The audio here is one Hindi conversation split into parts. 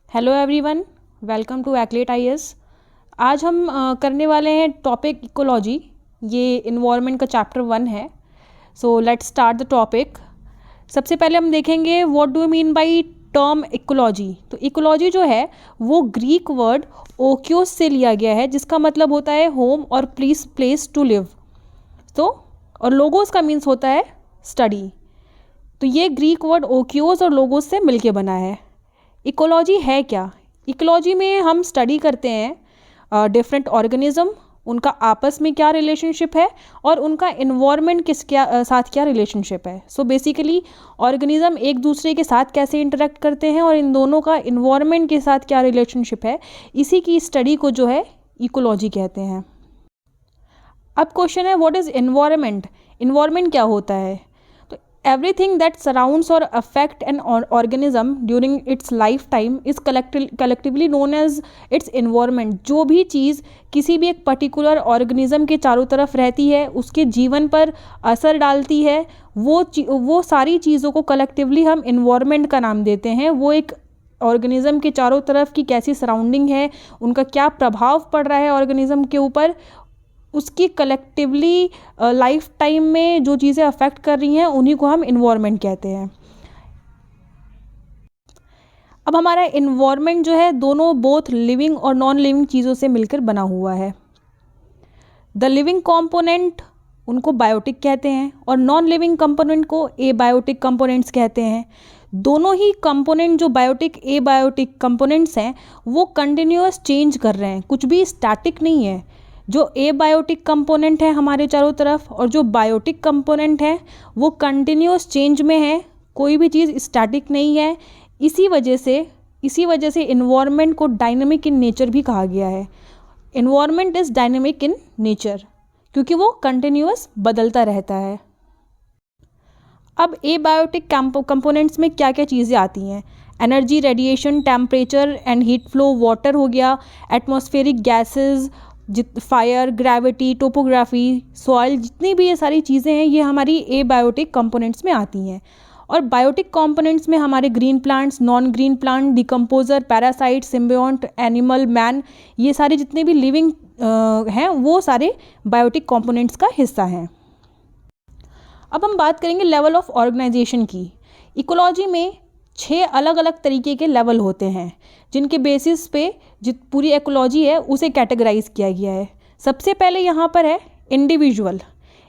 Hello everyone, welcome to Eclat IAS. आज हम करने वाले हैं टॉपिक इकोलॉजी। ये इन्वायरमेंट का चैप्टर 1 है। So let's start the topic. सबसे पहले हम देखेंगे what do mean by term ecology. तो इकोलॉजी जो है वो ग्रीक वर्ड ओक्योस से लिया गया है, जिसका मतलब होता है होम और प्लेस टू लिव। तो और लोगोस का मीन्स होता है स्टडी। तो ये ग्रीक वर्ड ओक्योस और लोगोस से मिलके बना है। इकोलॉजी है क्या? इकोलॉजी में हम स्टडी करते हैं डिफरेंट ऑर्गेनिज्म, उनका आपस में क्या रिलेशनशिप है और उनका इन्वायरमेंट साथ क्या रिलेशनशिप है। सो बेसिकली ऑर्गेनिज्म एक दूसरे के साथ कैसे इंटरेक्ट करते हैं और इन दोनों का इन्वायरमेंट के साथ क्या रिलेशनशिप है, इसी की स्टडी को जो है इकोलॉजी कहते हैं। अब क्वेश्चन है व्हाट इज़ इन्वायरमेंट। इन्वायरमेंट क्या होता है? Everything that surrounds or affect an organism during its lifetime is collectively known as its environment। जो भी चीज़ किसी भी एक पर्टिकुलर ऑर्गेनिज्म के चारों तरफ रहती है, उसके जीवन पर असर डालती है, वो सारी चीज़ों को कलेक्टिवली हम इन्वायरमेंट का नाम देते हैं। वो एक ऑर्गेनिज्म के चारों तरफ की कैसी सराउंडिंग है, उनका क्या प्रभाव पड़ रहा है ऑर्गेनिज्म के ऊपर, उसकी कलेक्टिवली लाइफ टाइम में जो चीज़ें अफेक्ट कर रही हैं, उन्हीं को हम इन्वायरमेंट कहते हैं। अब हमारा इन्वायरमेंट जो है दोनों बोथ लिविंग और नॉन लिविंग चीज़ों से मिलकर बना हुआ है। द लिविंग कंपोनेंट उनको बायोटिक कहते हैं और नॉन लिविंग कंपोनेंट को एबायोटिक कंपोनेंट्स कहते हैं। दोनों ही कंपोनेंट जो बायोटिक एबायोटिक कंपोनेंट्स हैं वो कंटिन्यूअस चेंज कर रहे हैं, कुछ भी स्टैटिक नहीं है। जो एबायोटिक कंपोनेंट है हमारे चारों तरफ और जो बायोटिक कंपोनेंट है वो कंटिन्यूअस चेंज में है, कोई भी चीज़ स्टैटिक नहीं है। इसी वजह से इन्वायरमेंट को डायनेमिक इन नेचर भी कहा गया है। Environment is dynamic in nature क्योंकि वो कंटिन्यूअस बदलता रहता है। अब एबायोटिक कंपोनेंट्स में क्या क्या चीज़ें आती हैं? Energy, radiation, temperature and heat flow, water हो गया, atmospheric gases, fire, gravity, topography, soil, जितनी भी ये सारी चीज़ें हैं ये हमारी एबायोटिक कंपोनेंट्स में आती हैं। और बायोटिक कंपोनेंट्स में हमारे green plants, non green plant, decomposer, parasite, symbiont, animal, man, ये सारे जितने भी लिविंग हैं वो सारे बायोटिक कंपोनेंट्स का हिस्सा हैं। अब हम बात करेंगे लेवल ऑफ ऑर्गेनाइजेशन की। इकोलॉजी में 6 अलग अलग तरीके के लेवल होते हैं जिनके बेसिस पे जित पूरी इकोलॉजी है उसे कैटेगराइज किया गया है। सबसे पहले यहाँ पर है इंडिविजुअल।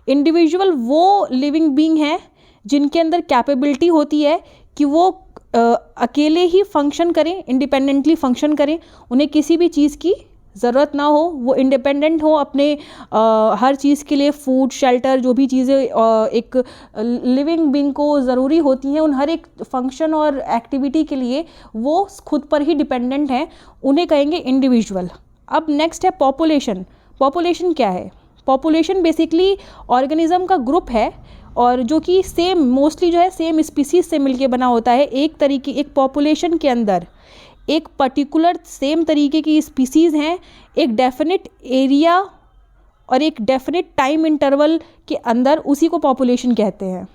इंडिविजुअल वो लिविंग बीइंग हैं जिनके अंदर कैपेबिलिटी होती है कि वो अकेले ही फंक्शन करें, इंडिपेंडेंटली फंक्शन करें, उन्हें किसी भी चीज़ की ज़रूरत ना हो, वो इंडिपेंडेंट हो अपने हर चीज़ के लिए, फूड, शेल्टर, जो भी चीज़ें एक लिविंग बीइंग को ज़रूरी होती हैं, उन हर एक फंक्शन और एक्टिविटी के लिए वो खुद पर ही डिपेंडेंट हैं, उन्हें कहेंगे इंडिविजुअल। अब नेक्स्ट है पॉपुलेशन। पॉपुलेशन क्या है? पॉपुलेशन बेसिकली ऑर्गेनिज्म का ग्रुप है और जो कि मोस्टली जो है सेम स्पीसीज से मिलके बना होता है। एक पॉपुलेशन के अंदर एक पर्टिकुलर सेम तरीके की स्पीसीज़ हैं, एक डेफिनेट एरिया और एक डेफिनेट टाइम इंटरवल के अंदर, उसी को पॉपुलेशन कहते हैं।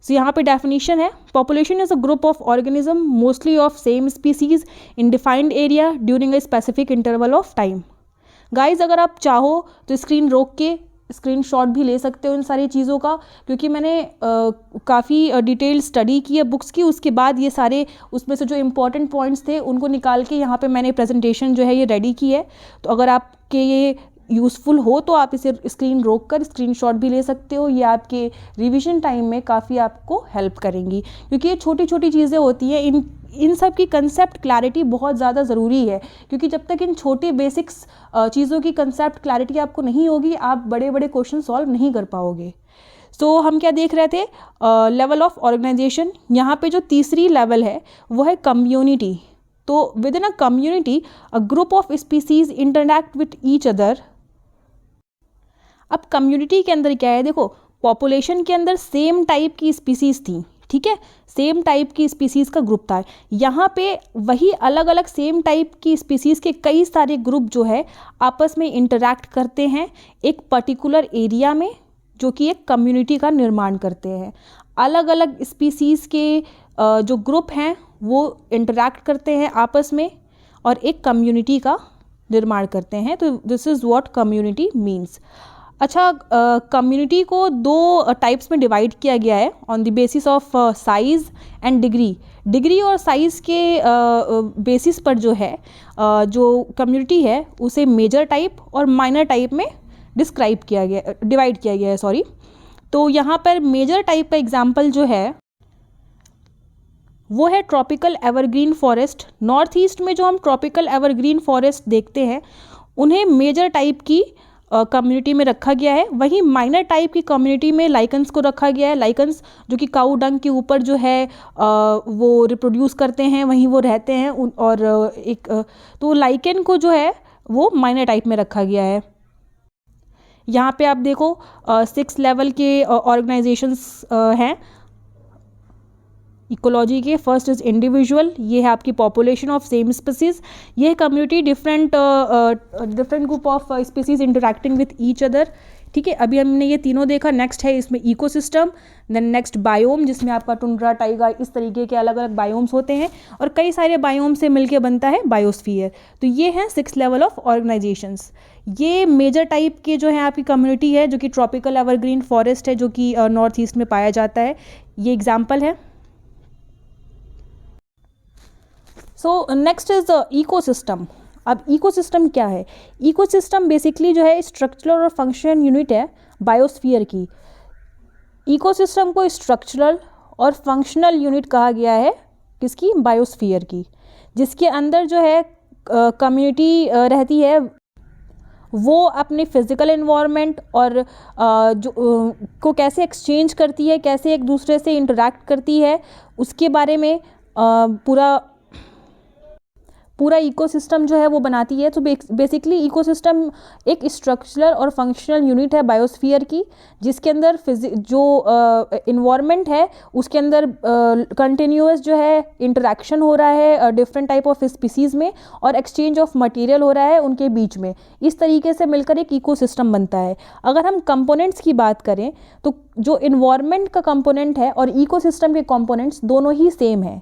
सो यहाँ पे डेफिनेशन है, population is a group of organism mostly of same species in defined area during a specific interval of time. Guys अगर आप चाहो तो स्क्रीन रोक के स्क्रीनशॉट भी ले सकते हो इन सारी चीज़ों का, क्योंकि मैंने काफ़ी डिटेल स्टडी की है बुक्स की, उसके बाद ये सारे उसमें से जो इम्पोर्टेंट पॉइंट्स थे उनको निकाल के यहाँ पे मैंने प्रेजेंटेशन जो है ये रेडी की है। तो अगर आपके ये यूज़फुल हो तो आप इसे स्क्रीन रोक कर स्क्रीनशॉट भी ले सकते हो। ये आपके रिवीजन टाइम में काफ़ी आपको हेल्प करेंगी, क्योंकि ये छोटी छोटी चीज़ें होती हैं, इन सब की कंसेप्ट क्लैरिटी बहुत ज़्यादा ज़रूरी है, क्योंकि जब तक इन छोटे बेसिक्स चीज़ों की कंसेप्ट क्लैरिटी आपको नहीं होगी, आप बड़े बड़े क्वेश्चन सॉल्व नहीं कर पाओगे। सो हम क्या देख रहे थे? Level of organisation. यहाँ पे जो तीसरी लेवल है वो है कम्युनिटी। तो with in a community a group of species interact with each other. अब कम्युनिटी के अंदर क्या है? देखो, पॉपुलेशन के अंदर सेम टाइप की स्पीसीज थी, ठीक है, सेम टाइप की स्पीसीज़ का ग्रुप था। यहाँ पे वही अलग अलग सेम टाइप की स्पीसीज़ के कई सारे ग्रुप जो है आपस में इंटरैक्ट करते हैं एक पर्टिकुलर एरिया में, जो कि एक कम्युनिटी का निर्माण करते हैं। अलग अलग स्पीसीज़ के जो ग्रुप हैं वो इंटरैक्ट करते हैं आपस में और एक कम्युनिटी का निर्माण करते हैं। तो this is what community means. अच्छा, कम्युनिटी को दो टाइप्स में डिवाइड किया गया है on the basis of size and degree. Degree और साइज़ के बेसिस पर जो है जो कम्युनिटी है उसे मेजर टाइप और माइनर टाइप में डिवाइड किया गया है सॉरी। तो यहाँ पर मेजर टाइप का एग्जाम्पल जो है वो है tropical evergreen forest. North east में जो हम ट्रॉपिकल एवरग्रीन फॉरेस्ट देखते हैं उन्हें मेजर टाइप की कम्युनिटी में रखा गया है। वहीं माइनर टाइप की कम्युनिटी में लाइकन्स को रखा गया है। लाइकन्स जो कि काऊ डंग के ऊपर जो है वो रिप्रोड्यूस करते हैं, वहीं वो रहते हैं और तो लाइकन को जो है वो माइनर टाइप में रखा गया है। यहाँ पे आप देखो 6 लेवल के ऑर्गेनाइजेशंस हैं इकोलॉजी के। फर्स्ट इज़ इंडिविजुअल, ये है आपकी पॉपुलेशन ऑफ सेम स्पीसीज। ये है community, different group of species interacting with each other. ठीक है, अभी हमने ये तीनों देखा। नेक्स्ट है इसमें इकोसिस्टम, देन नेक्स्ट बायोम जिसमें आपका टुंड्रा, टाइगा, इस तरीके के अलग अलग बायोम्स होते हैं और कई सारे बायोम से मिलके बनता है बायोस्फीयर। तो ये हैं 6 लेवल ऑफ ऑर्गेनाइजेशंस। ये मेजर टाइप के जो है आपकी कम्युनिटी है जो कि ट्रॉपिकल एवरग्रीन फॉरेस्ट है जो कि नॉर्थ ईस्ट में पाया जाता है। ये एग्जाम्पल है। So next is ecosystem. अब इकोसिस्टम क्या है? इकोसिस्टम बेसिकली जो है स्ट्रक्चरल और फंक्शनल यूनिट है बायोस्फीयर की। इकोसिस्टम को स्ट्रक्चरल और फंक्शनल यूनिट कहा गया है किसकी? बायोस्फीयर की, जिसके अंदर जो है कम्युनिटी रहती है वो अपने फिज़िकल एनवायरनमेंट और जो को कैसे एक्सचेंज करती है, कैसे एक दूसरे से इंटरैक्ट करती है, उसके बारे में पूरा इकोसिस्टम जो है वो बनाती है। तो बेसिकली इकोसिस्टम एक स्ट्रक्चरल और फंक्शनल यूनिट है बायोस्फीयर की, जिसके अंदर जो इन्वायरमेंट है उसके अंदर कंटिन्यूअस जो है इंटरेक्शन हो रहा है डिफरेंट टाइप ऑफ स्पीसीज़ में और एक्सचेंज ऑफ मटेरियल हो रहा है उनके बीच में। इस तरीके से मिलकर एक इकोसिस्टम बनता है। अगर हम कंपोनेंट्स की बात करें तो जो इन्वायरमेंट का कंपोनेंट है और इकोसिस्टम के कंपोनेंट्स दोनों ही सेम है।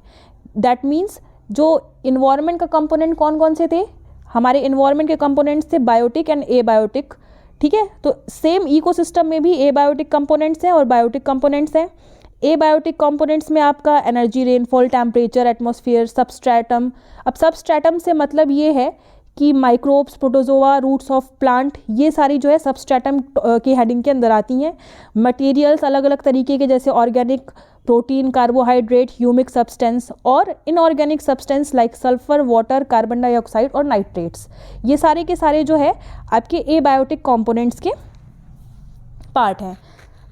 दैट मीन्स जो इन्वायरमेंट का कंपोनेंट कौन कौन से थे? हमारे इन्वायरमेंट के कंपोनेंट्स थे बायोटिक एंड एबायोटिक। ठीक है, तो सेम इकोसिस्टम में भी एबायोटिक कंपोनेंट्स हैं और बायोटिक कंपोनेंट्स हैं। एबायोटिक कंपोनेंट्स में आपका energy, rainfall, temperature, atmosphere, substratum. अब सबस्ट्रेटम से मतलब ये है कि microbes, protozoa, roots of plant, ये सारी जो है सबस्ट्रेटम के हेडिंग के अंदर आती हैं। मटेरियल्स अलग अलग तरीके के जैसे organic, protein, carbohydrate, humic substance और inorganic substance like sulphur, water, carbon dioxide और नाइट्रेट्स। ये सारे के सारे जो है आपके एबायोटिक कंपोनेंट्स के पार्ट हैं।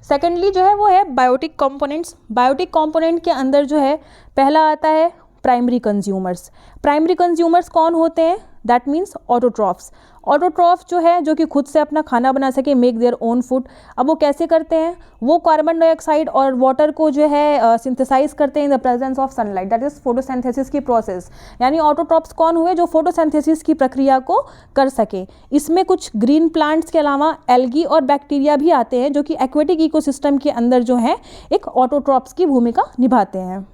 सेकेंडली जो है वो है बायोटिक कंपोनेंट्स। बायोटिक कंपोनेंट के अंदर जो है पहला आता है प्राइमरी कंज्यूमर्स। प्राइमरी कंज्यूमर्स कौन होते हैं? That means autotrophs. ऑटोट्रॉफ जो है जो कि खुद से अपना खाना बना सके, मेक देयर ओन फूड। अब वो कैसे करते हैं? वो कार्बन डाइऑक्साइड और वाटर को जो है सिंथेसाइज करते हैं in the presence of sunlight, that is photosynthesis की प्रोसेस। यानी ऑटोट्रॉफ्स कौन हुए? जो फोटोसिंथेसिस की प्रक्रिया को कर सके। इसमें कुछ ग्रीन प्लांट्स के अलावा एल्गी और बैक्टीरिया भी आते हैं जो कि एक्वेटिक इकोसिस्टम के अंदर जो है एक ऑटोट्रॉफ्स की भूमिका निभाते हैं।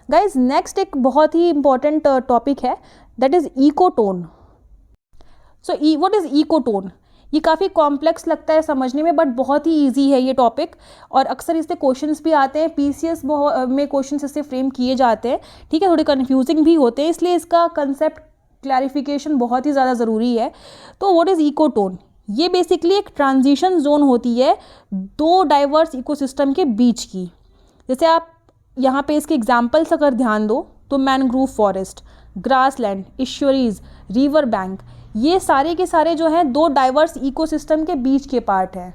गाइज नेक्स्ट एक बहुत ही इंपॉर्टेंट टॉपिक है, that is ecotone. So what is ecotone? ये काफ़ी कॉम्प्लेक्स लगता है समझने में बट बहुत ही इजी है ये टॉपिक और अक्सर इससे क्वेश्चंस भी आते हैं। पीसीएस में क्वेश्चंस इससे फ्रेम किए जाते हैं। ठीक है, थोड़े कन्फ्यूजिंग भी होते हैं, इसलिए इसका कंसेप्ट क्लैरिफिकेशन बहुत ही ज़्यादा ज़रूरी है। तो व्हाट इज़ इकोटोन? ये बेसिकली एक ट्रांजिशन जोन होती है दो डाइवर्स इकोसिस्टम के बीच की। जैसे आप यहाँ पे इसके एग्जाम्पल्स अगर ध्यान दो तो mangrove forest, grassland, estuaries, river bank, ये सारे के सारे जो हैं दो डाइवर्स इकोसिस्टम के बीच के पार्ट हैं।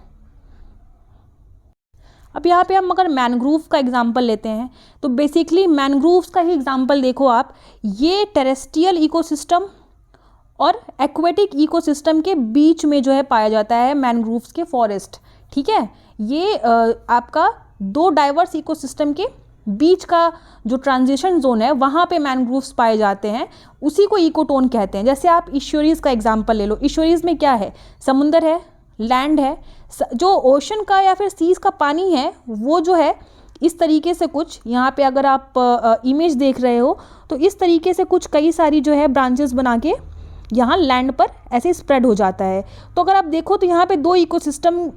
अब यहाँ पे हम अगर मैनग्रोव का एग्जाम्पल लेते हैं तो बेसिकली मैनग्रोव्स का ही एग्जाम्पल देखो आप। ये टेरेस्ट्रियल इकोसिस्टम और एक्वेटिक इकोसिस्टम के बीच में जो है पाया जाता है मैनग्रोव्स के फॉरेस्ट। ठीक है, ये आपका दो डाइवर्स इकोसिस्टम के बीच का जो ट्रांजिशन जोन है वहाँ पे मैनग्रोव्स पाए जाते हैं, उसी को इकोटोन कहते हैं। जैसे आप इश्योरीज का एग्जांपल ले लो। इश्योरीज में क्या है? समुंदर है, लैंड है। जो ओशन का या फिर सीज का पानी है वो जो है इस तरीके से कुछ यहाँ पे अगर आप इमेज देख रहे हो तो इस तरीके से कुछ कई सारी जो है ब्रांचेस बना के यहाँ लैंड पर ऐसे स्प्रेड हो जाता है। तो अगर आप देखो तो यहाँ पे दो इकोसिस्टम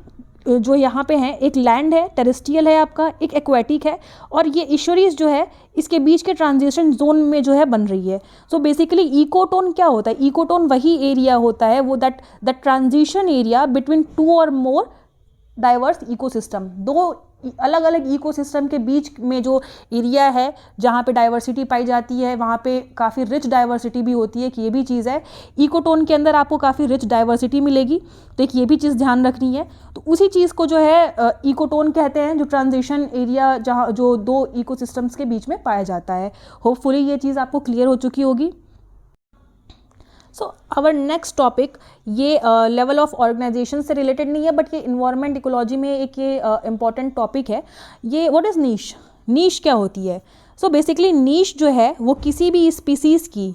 जो यहाँ पे हैं, एक लैंड है, टेरेस्ट्रियल है आपका, एक एक्वेटिक है, और ये इशोरीज जो है इसके बीच के ट्रांजिशन जोन में जो है बन रही है। सो बेसिकली इकोटोन क्या होता है? इकोटोन वही एरिया होता है वो that transition area between two और मोर डाइवर्स इकोसिस्टम, दो अलग अलग इकोसिस्टम के बीच में जो एरिया है जहाँ पे डाइवर्सिटी पाई जाती है, वहाँ पे काफ़ी रिच डाइवर्सिटी भी होती है, कि ये भी चीज़ है। इकोटोन के अंदर आपको काफ़ी रिच डाइवर्सिटी मिलेगी, तो एक ये भी चीज़ ध्यान रखनी है। तो उसी चीज़ को जो है इकोटोन कहते हैं, जो ट्रांजिशन एरिया जहाँ जो दो इकोसिस्टम्स के बीच में पाया जाता है। होपफुली ये चीज़ आपको क्लियर हो चुकी होगी। सो आवर नेक्स्ट टॉपिक ये लेवल ऑफ ऑर्गेनाइजेशन से रिलेटेड नहीं है, बट ये इन्वायरमेंट इकोलॉजी में एक ये इम्पॉर्टेंट टॉपिक है। ये व्हाट इज़ नीश? नीश क्या होती है? सो बेसिकली नीश जो है वो किसी भी स्पीसीज़ की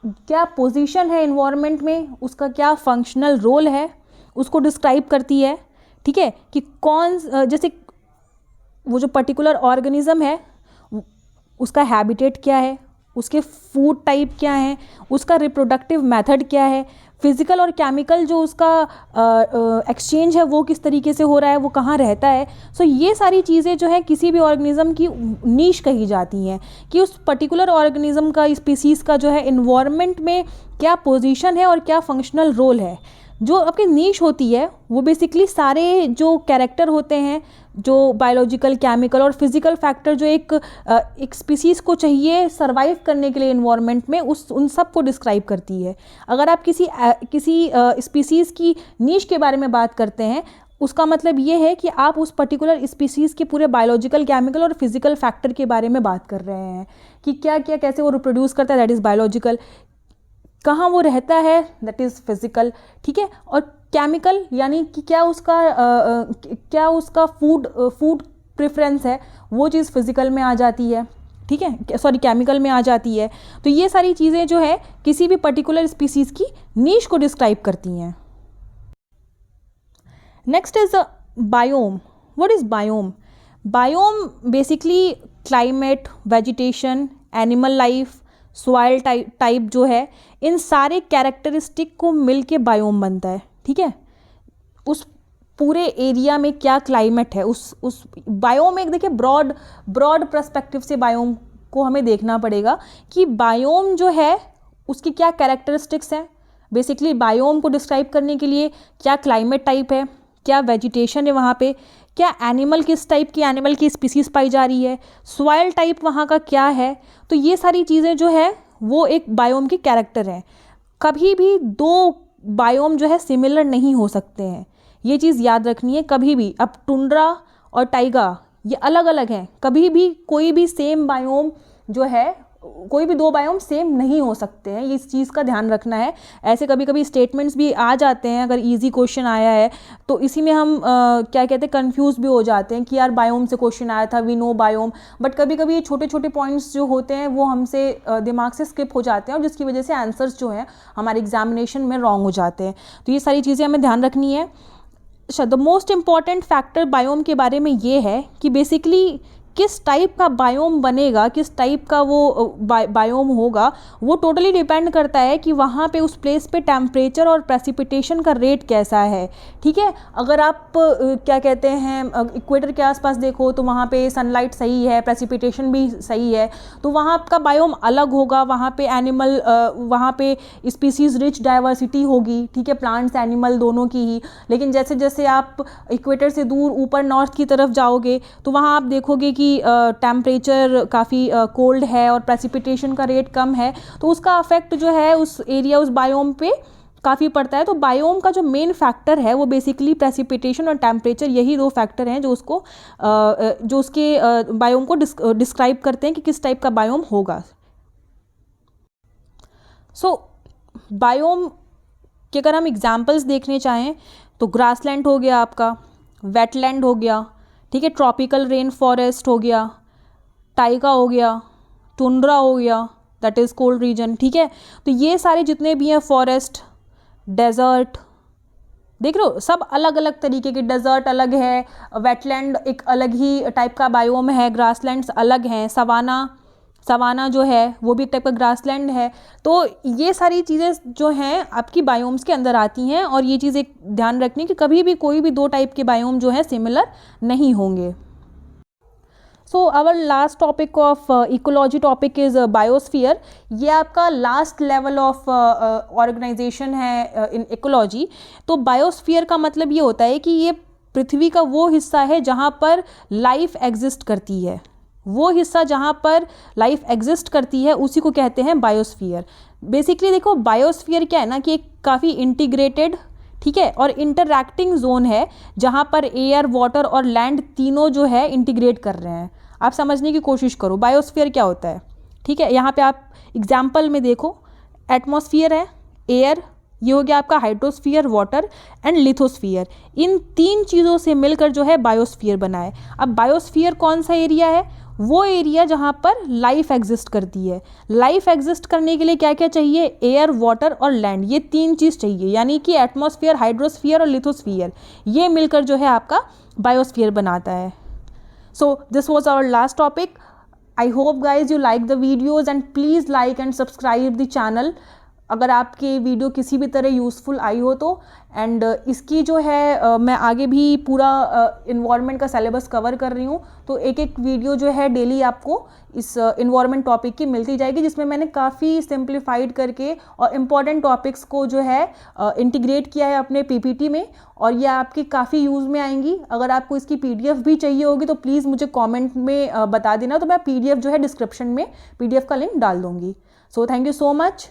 क्या पोजीशन है इन्वायरमेंट में, उसका क्या फंक्शनल रोल है, उसको डिस्क्राइब करती है। ठीक है, कि कौन जैसे वो जो पर्टिकुलर ऑर्गेनिज्म है उसका हैबिटेट क्या है, उसके फूड टाइप क्या है, उसका रिप्रोडक्टिव मेथड क्या है, फिज़िकल और केमिकल जो उसका एक्सचेंज है वो किस तरीके से हो रहा है, वो कहाँ रहता है। सो ये सारी चीज़ें जो है किसी भी ऑर्गेनिज्म की नीश कही जाती हैं, कि उस पर्टिकुलर ऑर्गेनिज्म का, स्पीसीज़ का जो है इन्वायरमेंट में क्या पोजीशन है और क्या फंक्शनल रोल है। जो आपकी नीश होती है वो बेसिकली सारे जो कैरेक्टर होते हैं, जो बायोलॉजिकल, केमिकल और फिज़िकल फैक्टर जो एक स्पीसीज़ को चाहिए सरवाइव करने के लिए इन्वायरमेंट में, उन सब को डिस्क्राइब करती है। अगर आप किसी स्पीसीज़ की नीश के बारे में बात करते हैं, उसका मतलब ये है कि आप उस पर्टिकुलर स्पीसीज़ के पूरे बायोलॉजिकल, केमिकल और फिज़िकल फैक्टर के बारे में बात कर रहे हैं, कि क्या क्या कैसे वो रिप्रोड्यूस करता है, दैट इज़ बायोलॉजिकल, कहाँ वो रहता है, दैट इज़ फिज़िकल। ठीक है, और केमिकल यानी कि क्या उसका फूड प्रेफरेंस है, वो चीज़ फिज़िकल में आ जाती है। ठीक है, सॉरी केमिकल में आ जाती है। तो ये सारी चीज़ें जो है किसी भी पर्टिकुलर स्पीसीज़ की नीश को डिस्क्राइब करती हैं। Next is biome. What is biome? Biome basically climate, vegetation, animal life, soil type जो है, इन सारे कैरेक्टरिस्टिक को मिलके बायोम बनता है। ठीक है, उस पूरे एरिया में क्या क्लाइमेट है, उस बायोम एक देखिए ब्रॉड पर्सपेक्टिव से बायोम को हमें देखना पड़ेगा कि बायोम जो है उसकी क्या कैरेक्टरिस्टिक्स हैं। बेसिकली बायोम को डिस्क्राइब करने के लिए क्या क्लाइमेट टाइप है, क्या वेजिटेशन है वहाँ पे, क्या एनिमल, किस टाइप की एनिमल की स्पीसीज़ पाई जा रही है, सॉइल टाइप वहाँ का क्या है। तो ये सारी चीज़ें जो है वो एक बायोम की कैरेक्टर है। कभी भी दो बायोम जो है सिमिलर नहीं हो सकते हैं, ये चीज़ याद रखनी है कभी भी। अब टुंड्रा और टाइगा ये अलग अलग हैं, कभी भी कोई भी सेम बायोम जो है, कोई भी दो बायोम सेम नहीं हो सकते हैं, इस चीज़ का ध्यान रखना है। ऐसे कभी कभी स्टेटमेंट्स भी आ जाते हैं, अगर इजी क्वेश्चन आया है तो इसी में हम क्या कहते हैं, कंफ्यूज भी हो जाते हैं कि यार बायोम से क्वेश्चन आया था, वी नो बायोम, बट कभी कभी ये छोटे छोटे पॉइंट्स जो होते हैं वो हमसे दिमाग से स्किप हो जाते हैं, और जिसकी वजह से आंसर्स जो हैं हमारे एग्जामिनेशन में रॉन्ग हो जाते हैं। तो ये सारी चीज़ें हमें ध्यान रखनी है। The most important factor biome के बारे में ये है कि बेसिकली किस टाइप का बायोम बनेगा, किस टाइप का वो बायोम होगा, वो टोटली डिपेंड करता है कि वहाँ पे उस प्लेस पे टेम्परेचर और प्रेसिपिटेशन का रेट कैसा है। ठीक है, अगर आप क्या कहते हैं इक्वेटर के आसपास देखो तो वहाँ पे सनलाइट सही है, प्रेसिपिटेशन भी सही है, तो वहाँ का बायोम अलग होगा, वहाँ पे एनिमल, वहाँ पे स्पीसीज़ रिच डाइवर्सिटी होगी। ठीक है, प्लांट्स एनिमल दोनों की ही। लेकिन जैसे जैसे आप इक्वेटर से दूर ऊपर नॉर्थ की तरफ जाओगे तो वहाँ आप देखोगे कि टेम्परेचर काफ़ी कोल्ड है और प्रेसिपिटेशन का रेट कम है, तो उसका अफेक्ट जो है उस एरिया, उस बायोम पे काफ़ी पड़ता है। तो बायोम का जो मेन फैक्टर है वो बेसिकली प्रेसिपिटेशन और टेम्परेचर, यही दो फैक्टर हैं जो उसके बायोम को डिस्क्राइब करते हैं कि किस टाइप का बायोम होगा। बायोम के अगर हम एग्जाम्पल्स देखने चाहें तो ग्रासलैंड हो गया आपका, वेटलैंड हो गया, ठीक है, ट्रॉपिकल रेन फॉरेस्ट हो गया, टाइगा हो गया, टुंड्रा हो गया, दैट इज़ कोल्ड रीजन। ठीक है, तो ये सारे जितने भी हैं फॉरेस्ट, डेजर्ट, देख रहे हो, सब अलग अलग तरीके के, डेजर्ट अलग है, वेटलैंड एक अलग ही टाइप का बायोम है, ग्रासलैंड्स अलग हैं, सवाना जो है वो भी एक टाइप का ग्रासलैंड है। तो ये सारी चीज़ें जो हैं आपकी बायोम्स के अंदर आती हैं, और ये चीज़ एक ध्यान रखनी कि कभी भी कोई भी दो टाइप के बायोम जो है सिमिलर नहीं होंगे। So our last topic of ecology topic is biosphere. ये आपका लास्ट लेवल ऑफ ऑर्गेनाइजेशन है इन इकोलॉजी। तो बायोस्फीयर का मतलब ये होता है कि ये पृथ्वी का वो हिस्सा है जहाँ पर लाइफ एग्जिस्ट करती है, वो हिस्सा जहाँ पर लाइफ एग्जिस्ट करती है उसी को कहते हैं बायोस्फीयर। बेसिकली देखो, बायोस्फीयर क्या है ना कि एक काफ़ी इंटीग्रेटेड, ठीक है, और इंटरैक्टिंग जोन है जहाँ पर एयर, वाटर और लैंड तीनों जो है इंटीग्रेट कर रहे हैं। आप समझने की कोशिश करो बायोस्फीयर क्या होता है, ठीक है। यहाँ पे आप एग्जाम्पल में देखो, एटमॉस्फियर है, एयर, ये हो गया आपका हाइड्रोस्फीयर, वाटर एंड लिथोस्फीयर। इन तीन चीज़ों से मिलकर जो है बायोस्फीयर बना है। अब बायोस्फीयर कौन सा एरिया है? वो एरिया जहाँ पर लाइफ एग्जिस्ट करती है। लाइफ एग्जिस्ट करने के लिए क्या क्या चाहिए? एयर, वाटर और लैंड, ये तीन चीज़ चाहिए, यानी कि एटमॉस्फेयर, हाइड्रोस्फीयर और लिथोस्फीयर, ये मिलकर जो है आपका बायोस्फीयर बनाता है। So this was our last topic. I hope guys you like the videos and please like and subscribe the channel अगर आपके वीडियो किसी भी तरह यूज़फुल आई हो तो। एंड इसकी जो है मैं आगे भी पूरा इन्वायरमेंट का सिलेबस कवर कर रही हूँ, तो एक एक वीडियो जो है डेली आपको इस इन्वायरमेंट टॉपिक की मिलती जाएगी, जिसमें मैंने काफ़ी सिंप्लीफाइड करके और इम्पॉर्टेंट टॉपिक्स को जो है इंटीग्रेट किया है अपने पीपीटी में, और ये आपकी काफ़ी यूज़ में आएंगी। अगर आपको इसकी पीडीएफ भी चाहिए होगी तो प्लीज़ मुझे कॉमेंट में बता देना, तो मैं पीडीएफ जो है डिस्क्रिप्शन में पीडीएफ का लिंक डाल दूँगी। So thank you so much.